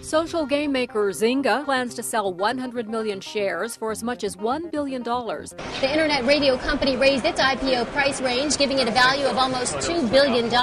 Social game maker Zynga plans to sell 100 million shares for as much as $1 billion. The internet radio company raised its IPO price range, giving it a value of almost $2 billion.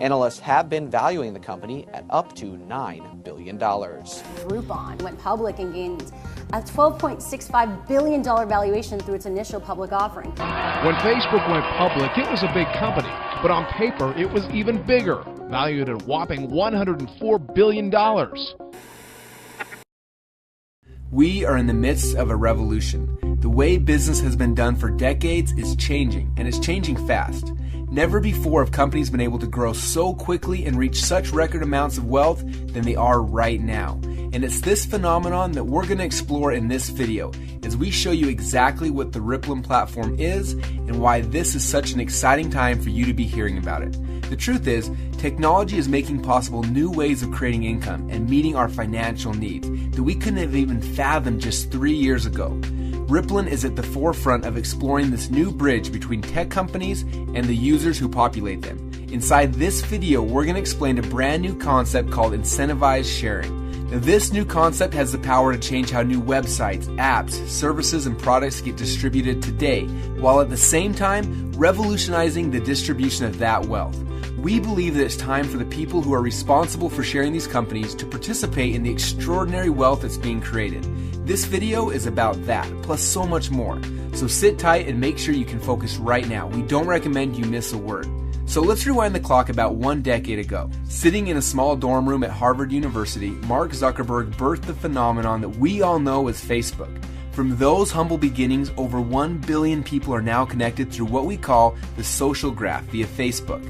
Analysts have been valuing the company at up to $9 billion. Rippln went public and gained a $12.65 billion valuation through its initial public offering. When Facebook went public, it was a big company, but on paper, it was even bigger, valued at a whopping $104 billion. We are in the midst of a revolution. The way business has been done for decades is changing, and it's changing fast. Never before have companies been able to grow so quickly and reach such record amounts of wealth than they are right now. And it's this phenomenon that we're going to explore in this video as we show you exactly what the Rippln platform is and why this is such an exciting time for you to be hearing about it. The truth is, technology is making possible new ways of creating income and meeting our financial needs that we couldn't have even fathomed just 3 years ago. Rippln is at the forefront of exploring this new bridge between tech companies and the users who populate them. Inside this video, we're going to explain a brand new concept called incentivized sharing. Now, this new concept has the power to change how new websites, apps, services, and products get distributed today, while at the same time revolutionizing the distribution of that wealth. We believe that it's time for the people who are responsible for sharing these companies to participate in the extraordinary wealth that's being created. This video is about that, plus so much more. So sit tight and make sure you can focus right now. We don't recommend you miss a word. So let's rewind the clock about 1 decade ago. Sitting in a small dorm room at Harvard University, Mark Zuckerberg birthed the phenomenon that we all know as Facebook. From those humble beginnings, over 1 billion people are now connected through what we call the social graph via Facebook.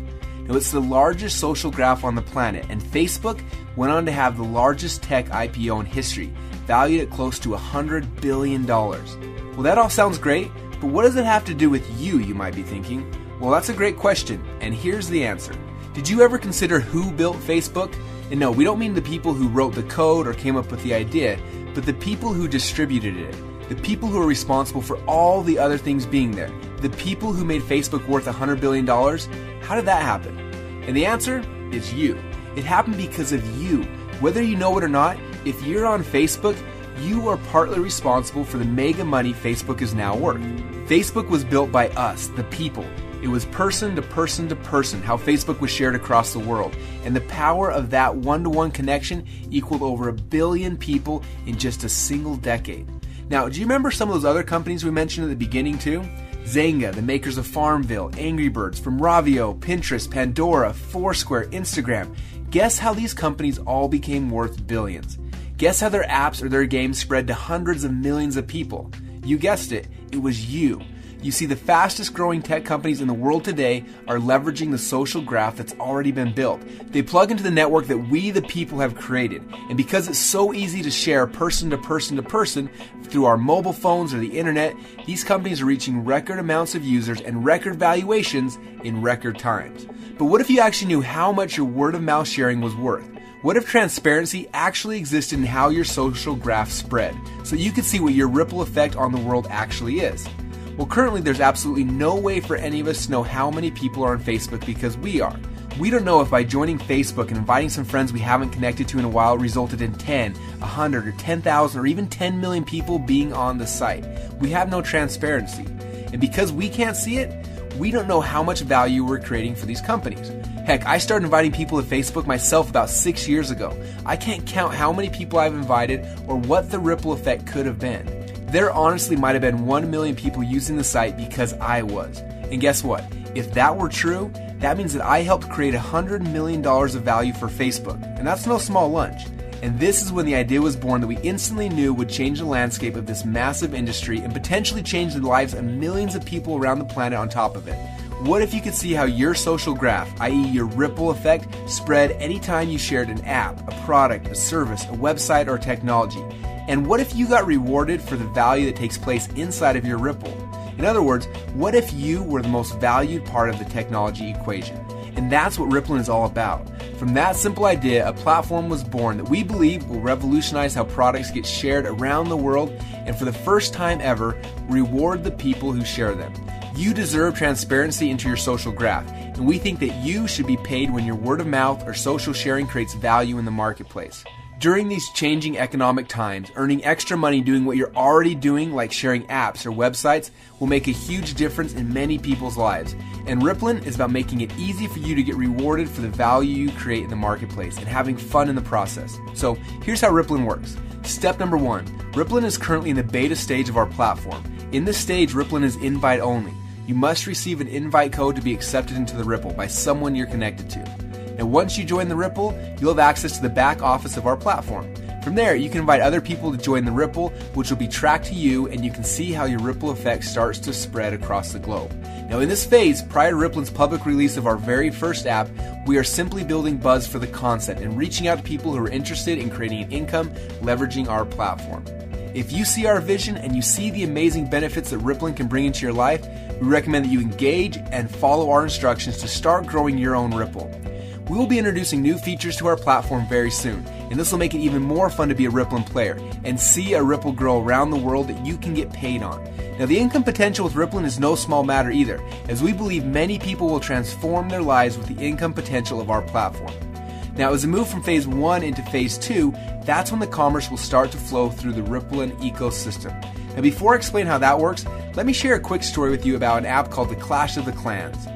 Now, it's the largest social graph on the planet, and Facebook went on to have the largest tech IPO in history, valued at close to $100 billion. Well, that all sounds great, but what does it have to do with you might be thinking? Well, that's a great question, and here's the answer. Did you ever consider who built Facebook? And no, we don't mean the people who wrote the code or came up with the idea, but the people who distributed it, the people who are responsible for all the other things being there, the people who made Facebook worth $100 billion. How did that happen? And the answer is you. It happened because of you. Whether you know it or not, if you're on Facebook, you are partly responsible for the mega money Facebook is now worth. Facebook was built by us, the people. It was person to person to person, how Facebook was shared across the world. And the power of that one-to-one connection equaled over 1 billion people in just a single decade. Now, do you remember some of those other companies we mentioned at the beginning too? Zynga, the makers of Farmville, Angry Birds, from Ravio, Pinterest, Pandora, Foursquare, Instagram. Guess how these companies all became worth billions? Guess how their apps or their games spread to hundreds of millions of people? You guessed it, it was you. You see, the fastest growing tech companies in the world today are leveraging the social graph that's already been built. They plug into the network that we, the people, have created. And because it's so easy to share person to person to person through our mobile phones or the internet, these companies are reaching record amounts of users and record valuations in record times. But what if you actually knew how much your word of mouth sharing was worth? What if transparency actually existed in how your social graph spread, so you could see what your ripple effect on the world actually is? Well, currently there's absolutely no way for any of us to know how many people are on Facebook because we are. We don't know if by joining Facebook and inviting some friends we haven't connected to in a while resulted in 10, 100, or 10,000, or even 10 million people being on the site. We have no transparency. And because we can't see it, we don't know how much value we're creating for these companies. Heck, I started inviting people to Facebook myself about 6 years ago. I can't count how many people I've invited or what the ripple effect could have been. There honestly might have been 1 million people using the site because I was. And guess what? If that were true, that means that I helped create $100 million of value for Facebook. And that's no small lunch. And this is when the idea was born that we instantly knew would change the landscape of this massive industry and potentially change the lives of millions of people around the planet on top of it. What if you could see how your social graph, i.e. your ripple effect, spread anytime you shared an app, a product, a service, a website, or technology? And what if you got rewarded for the value that takes place inside of your ripple? In other words, what if you were the most valued part of the technology equation? And that's what Rippln is all about. From that simple idea, a platform was born that we believe will revolutionize how products get shared around the world and for the first time ever, reward the people who share them. You deserve transparency into your social graph, and we think that you should be paid when your word of mouth or social sharing creates value in the marketplace. During these changing economic times, earning extra money doing what you're already doing, like sharing apps or websites, will make a huge difference in many people's lives. And Rippln is about making it easy for you to get rewarded for the value you create in the marketplace and having fun in the process. So here's how Rippln works. Step number 1, Rippln is currently in the beta stage of our platform. In this stage, Rippln is invite only. You must receive an invite code to be accepted into the Ripple by someone you're connected to. And once you join the Ripple, you'll have access to the back office of our platform. From there, you can invite other people to join the Ripple, which will be tracked to you, and you can see how your ripple effect starts to spread across the globe. Now in this phase, prior to Rippln's public release of our very first app, we are simply building buzz for the concept and reaching out to people who are interested in creating an income leveraging our platform. If you see our vision and you see the amazing benefits that Rippln can bring into your life, we recommend that you engage and follow our instructions to start growing your own Ripple. We will be introducing new features to our platform very soon, and this will make it even more fun to be a Rippln player and see a Ripple grow around the world that you can get paid on. Now, the income potential with Rippln is no small matter either, as we believe many people will transform their lives with the income potential of our platform. Now, as we move from phase 1 into phase 2, that's when the commerce will start to flow through the Rippln ecosystem. Now, before I explain how that works, let me share a quick story with you about an app called the Clash of the Clans.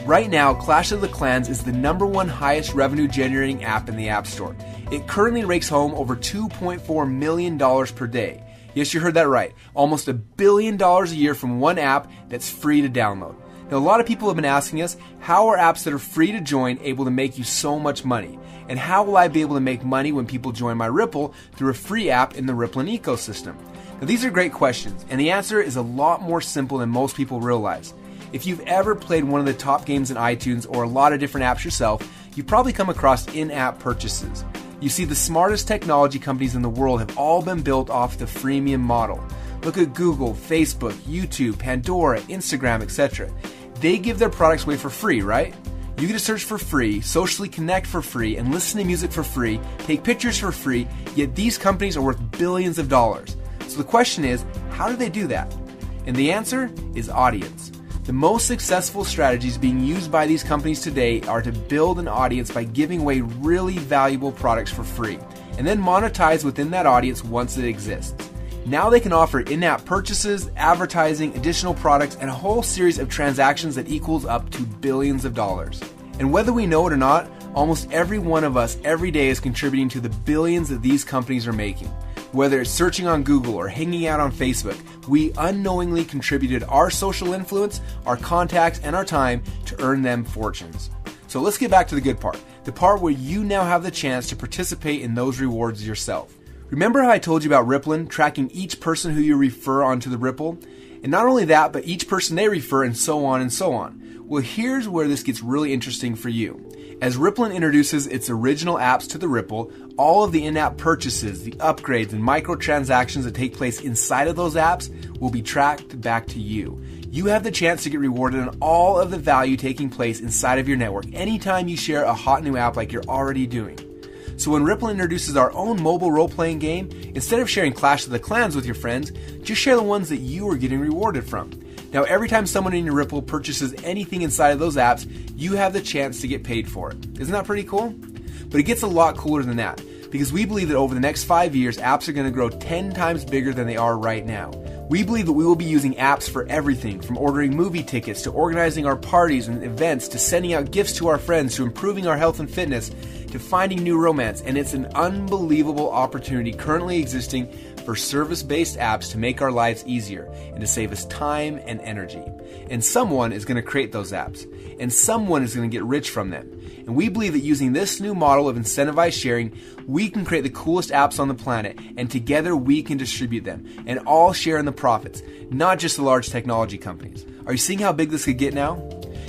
Right now, Clash of the Clans is the #1 highest revenue generating app in the App Store. It currently rakes home over $2.4 million per day. Yes, you heard that right. Almost $1 billion a year from one app that's free to download. Now, a lot of people have been asking us, how are apps that are free to join able to make you so much money? And how will I be able to make money when people join my Ripple through a free app in the Rippln ecosystem? Now, these are great questions, and the answer is a lot more simple than most people realize. If you've ever played one of the top games in iTunes or a lot of different apps yourself, you've probably come across in-app purchases. You see, the smartest technology companies in the world have all been built off the freemium model. Look at Google, Facebook, YouTube, Pandora, Instagram, etc. They give their products away for free, right? You get to search for free, socially connect for free, and listen to music for free, take pictures for free, yet these companies are worth billions of dollars. So the question is, how do they do that? And the answer is audience. The most successful strategies being used by these companies today are to build an audience by giving away really valuable products for free, and then monetize within that audience once it exists. Now they can offer in-app purchases, advertising, additional products, and a whole series of transactions that equals up to billions of dollars. And whether we know it or not, almost every one of us every day is contributing to the billions that these companies are making. Whether it's searching on Google or hanging out on Facebook, we unknowingly contributed our social influence, our contacts, and our time to earn them fortunes. So let's get back to the good part, the part where you now have the chance to participate in those rewards yourself. Remember how I told you about Rippln tracking each person who you refer onto the Ripple? And not only that, but each person they refer, and so on and so on. Well, here's where this gets really interesting for you. As Rippln introduces its original apps to the Ripple, all of the in-app purchases, the upgrades, and microtransactions that take place inside of those apps will be tracked back to you. You have the chance to get rewarded on all of the value taking place inside of your network anytime you share a hot new app like you're already doing. So when Rippln introduces our own mobile role-playing game, instead of sharing Clash of the Clans with your friends, just share the ones that you are getting rewarded from. Now, every time someone in your Ripple purchases anything inside of those apps, you have the chance to get paid for it. Isn't that pretty cool? But it gets a lot cooler than that, because we believe that over the next 5 years, apps are going to grow 10 times bigger than they are right now. We believe that we will be using apps for everything, from ordering movie tickets to organizing our parties and events to sending out gifts to our friends to improving our health and fitness to finding new romance. And it's an unbelievable opportunity currently existing for service-based apps to make our lives easier and to save us time and energy. And someone is going to create those apps, and someone is going to get rich from them. And we believe that using this new model of incentivized sharing, we can create the coolest apps on the planet, and together we can distribute them and all share in the profits, not just the large technology companies. Are you seeing how big this could get now?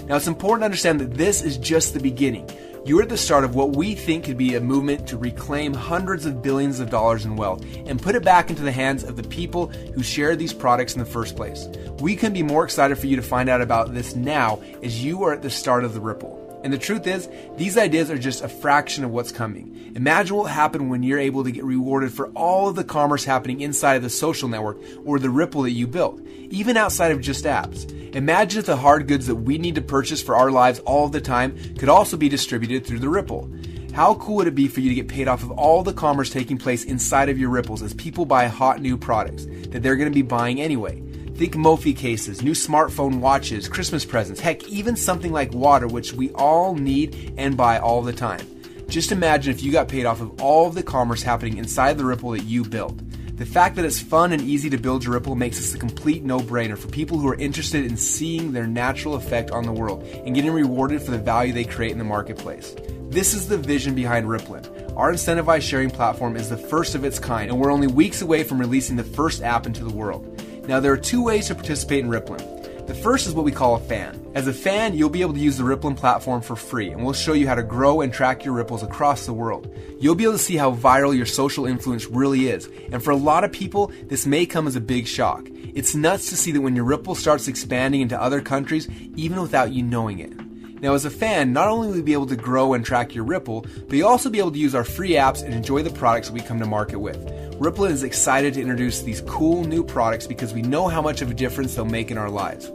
Now, it's important to understand that this is just the beginning. You're at the start of what we think could be a movement to reclaim hundreds of billions of dollars in wealth and put it back into the hands of the people who shared these products in the first place. We couldn't be more excited for you to find out about this now, as you are at the start of the Ripple. And the truth is, these ideas are just a fraction of what's coming. Imagine what will happen when you're able to get rewarded for all of the commerce happening inside of the social network or the Ripple that you built, even outside of just apps. Imagine if the hard goods that we need to purchase for our lives all of the time could also be distributed through the Ripple. How cool would it be for you to get paid off of all the commerce taking place inside of your Ripples as people buy hot new products that they're going to be buying anyway? Think Mophie cases, new smartphone watches, Christmas presents, heck, even something like water, which we all need and buy all the time. Just imagine if you got paid off of all of the commerce happening inside the Ripple that you built. The fact that it's fun and easy to build your Ripple makes this a complete no-brainer for people who are interested in seeing their natural effect on the world and getting rewarded for the value they create in the marketplace. This is the vision behind Rippln. Our incentivized sharing platform is the first of its kind, and we're only weeks away from releasing the first app into the world. Now, there are two ways to participate in Rippln. The first is what we call a fan. As a fan, you'll be able to use the Rippln platform for free, and we'll show you how to grow and track your Ripples across the world. You'll be able to see how viral your social influence really is, and for a lot of people, this may come as a big shock. It's nuts to see that when your Ripple starts expanding into other countries, even without you knowing it. Now, as a fan, not only will you be able to grow and track your Ripple, but you'll also be able to use our free apps and enjoy the products that we come to market with. Rippln is excited to introduce these cool new products because we know how much of a difference they'll make in our lives.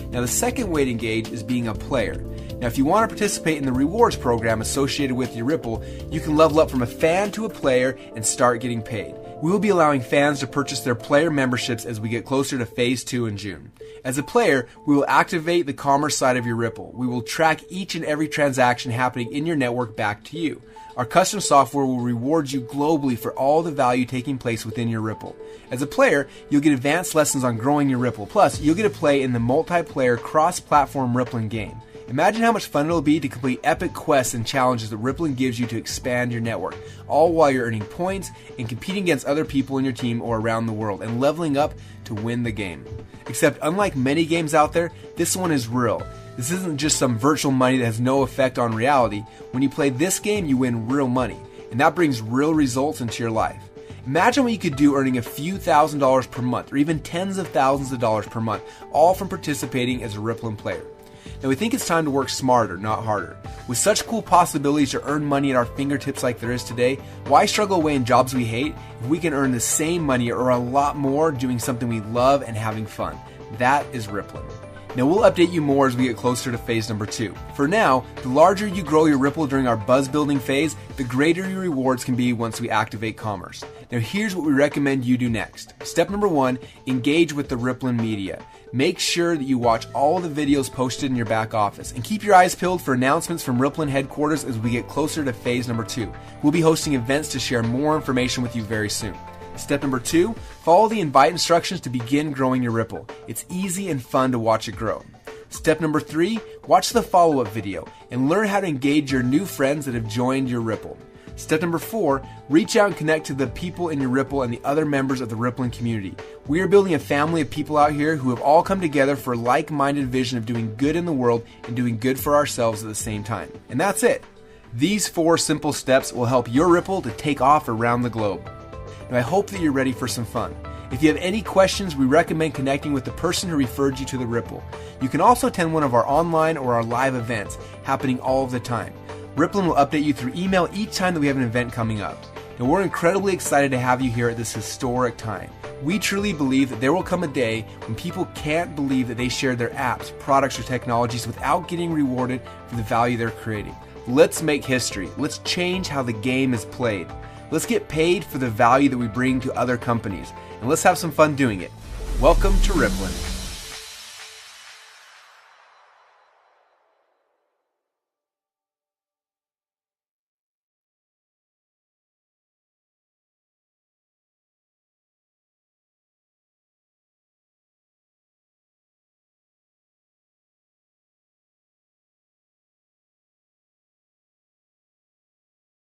Now, the second way to engage is being a player. Now, if you want to participate in the rewards program associated with your Ripple, you can level up from a fan to a player and start getting paid. We will be allowing fans to purchase their player memberships as we get closer to Phase 2 in June. As a player, we will activate the commerce side of your Ripple. We will track each and every transaction happening in your network back to you. Our custom software will reward you globally for all the value taking place within your Ripple. As a player, you'll get advanced lessons on growing your Ripple. Plus, you'll get to play in the multiplayer cross-platform Rippln game. Imagine how much fun it'll be to complete epic quests and challenges that Rippln gives you to expand your network, all while you're earning points and competing against other people in your team or around the world and leveling up to win the game. Except unlike many games out there, this one is real. This isn't just some virtual money that has no effect on reality. When you play this game, you win real money, and that brings real results into your life. Imagine what you could do earning a few $1,000s per month, or even tens of thousands of dollars per month, all from participating as a Rippln player. Now, we think it's time to work smarter, not harder. With such cool possibilities to earn money at our fingertips like there is today, why struggle away in jobs we hate if we can earn the same money or a lot more doing something we love and having fun? That is Rippln. Now, we'll update you more as we get closer to phase number 2. For now, the larger you grow your Ripple during our buzz building phase, the greater your rewards can be once we activate commerce. Now, here's what we recommend you do next. Step number 1, engage with the Rippln media. Make sure that you watch all the videos posted in your back office and keep your eyes peeled for announcements from Rippln headquarters as we get closer to phase number 2. We'll be hosting events to share more information with you very soon. Step number 2, follow the invite instructions to begin growing your Ripple. It's easy and fun to watch it grow. Step number 3, watch the follow-up video and learn how to engage your new friends that have joined your Ripple. Step number 4, reach out and connect to the people in your Ripple and the other members of the Rippln community. We are building a family of people out here who have all come together for a like-minded vision of doing good in the world and doing good for ourselves at the same time. And that's it. These 4 simple steps will help your Ripple to take off around the globe. And I hope that you're ready for some fun. If you have any questions, we recommend connecting with the person who referred you to the Ripple. You can also attend one of our online or our live events happening all of the time. Rippln will update you through email each time that we have an event coming up. And we're incredibly excited to have you here at this historic time. We truly believe that there will come a day when people can't believe that they shared their apps, products, or technologies without getting rewarded for the value they're creating. Let's make history. Let's change how the game is played. Let's get paid for the value that we bring to other companies, and let's have some fun doing it. Welcome to Rippln.